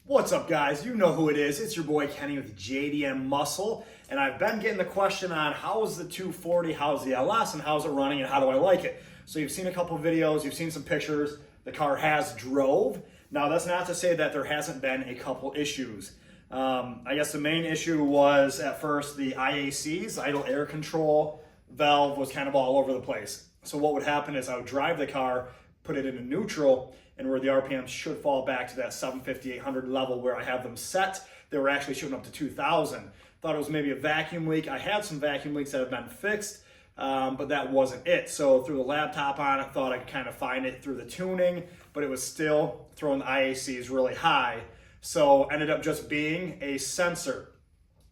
What's up, guys? You know who it is. It's your boy Kenny with Jdm Muscle, and I've been getting the question on how is the 240, how's the LS, and how's it running, and how do I like it? So you've seen a couple videos, you've seen some pictures. The car has drove. Now that's not to say that there hasn't been a couple issues. I guess the main issue was at first the IACs, idle air control valve, was kind of all over the place. So what would happen is I would drive the car, put it into neutral, and where the RPMs should fall back to that 750, 800 level where I have them set, they were actually shooting up to 2,000. Thought it was maybe a vacuum leak. I had some vacuum leaks that have been fixed, but that wasn't it. So threw the laptop on, I thought I could kind of find it through the tuning, but it was still throwing the IACs really high. So ended up just being a sensor.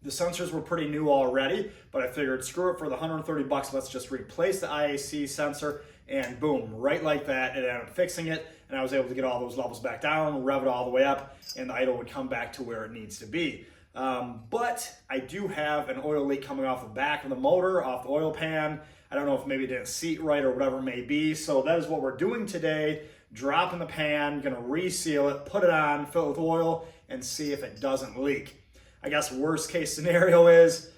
The sensors were pretty new already, but I figured screw it, for the 130 bucks, let's just replace the IAC sensor, and boom, right like that, it ended up fixing it, and I was able to get all those levels back down, rev it all the way up, and the idle would come back to where it needs to be. But I do have an oil leak coming off the back of the motor, off the oil pan. I don't know if maybe it didn't seat right or whatever it may be, so that is what we're doing today. Dropping the pan, gonna reseal it, put it on, fill it with oil, and see if it doesn't leak. I guess worst case scenario is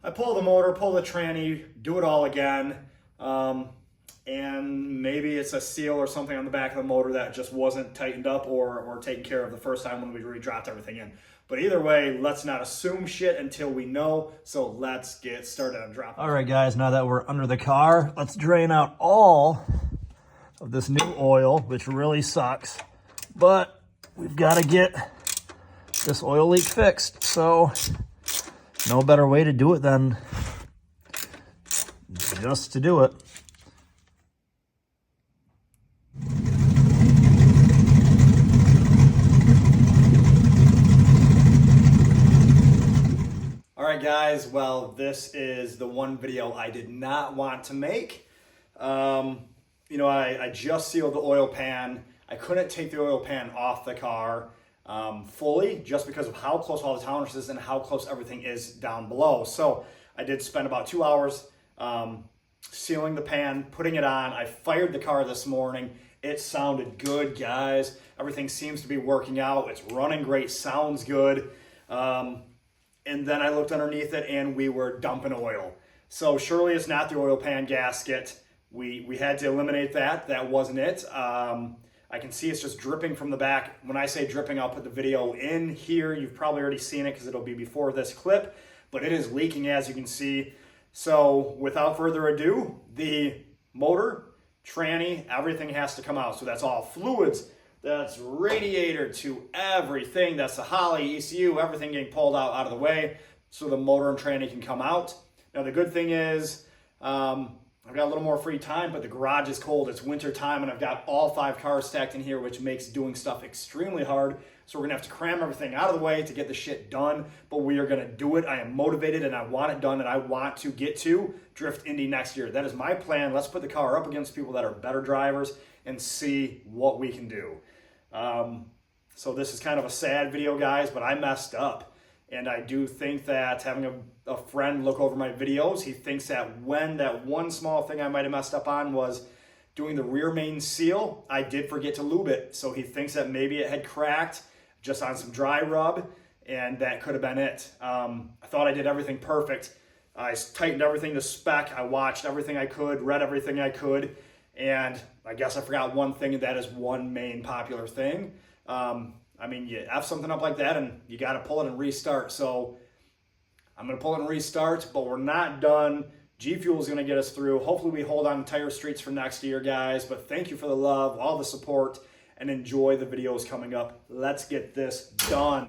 I pull the motor, pull the tranny, do it all again, and maybe it's a seal or something on the back of the motor that just wasn't tightened up or taken care of the first time when we re-dropped everything in. But either way, let's not assume shit until we know, so let's get started on dropping. All right, guys, now that we're under the car, let's drain out all of this new oil, which really sucks, but we've got to get this oil leak fixed, so no better way to do it than just to do it. All right, guys, well, this is the one video I did not want to make. You know, I just sealed the oil pan. I couldn't take the oil pan off the car fully just because of how close all the tolerances and how close everything is down below. So I did spend about 2 hours sealing the pan, putting it on. I fired the car this morning. It sounded good, guys. Everything seems to be working out. It's running great, sounds good. And then I looked underneath it and we were dumping oil. So surely it's not the oil pan gasket. We had to eliminate that. That wasn't it. I can see it's just dripping from the back. When I say dripping, I'll put the video in here. You've probably already seen it because it'll be before this clip, but it is leaking, as you can see. So without further ado, the motor, tranny, everything has to come out. So that's all fluids. That's radiator to everything. That's the Holley, ECU, everything getting pulled out of the way so the motor and tranny can come out. Now the good thing is I've got a little more free time, but the garage is cold. It's winter time, and I've got all 5 cars stacked in here, which makes doing stuff extremely hard. So we're gonna have to cram everything out of the way to get the shit done, but we are gonna do it. I am motivated, and I want it done, and I want to get to Drift Indy next year. That is my plan. Let's put the car up against people that are better drivers and see what we can do. So this is kind of a sad video, guys, but I messed up. And I do think that having a friend look over my videos, he thinks that when that one small thing I might have messed up on was doing the rear main seal, I did forget to lube it. So he thinks that maybe it had cracked just on some dry rub, and that could have been it. I thought I did everything perfect. I tightened everything to spec. I watched everything I could, read everything I could, and I guess I forgot one thing, and that is one main popular thing. I mean, you F something up like that and you got to pull it and restart. So I'm going to pull it and restart, but we're not done. G Fuel is going to get us through. Hopefully we hold on to tire streets for next year, guys. But thank you for the love, all the support, and enjoy the videos coming up. Let's get this done.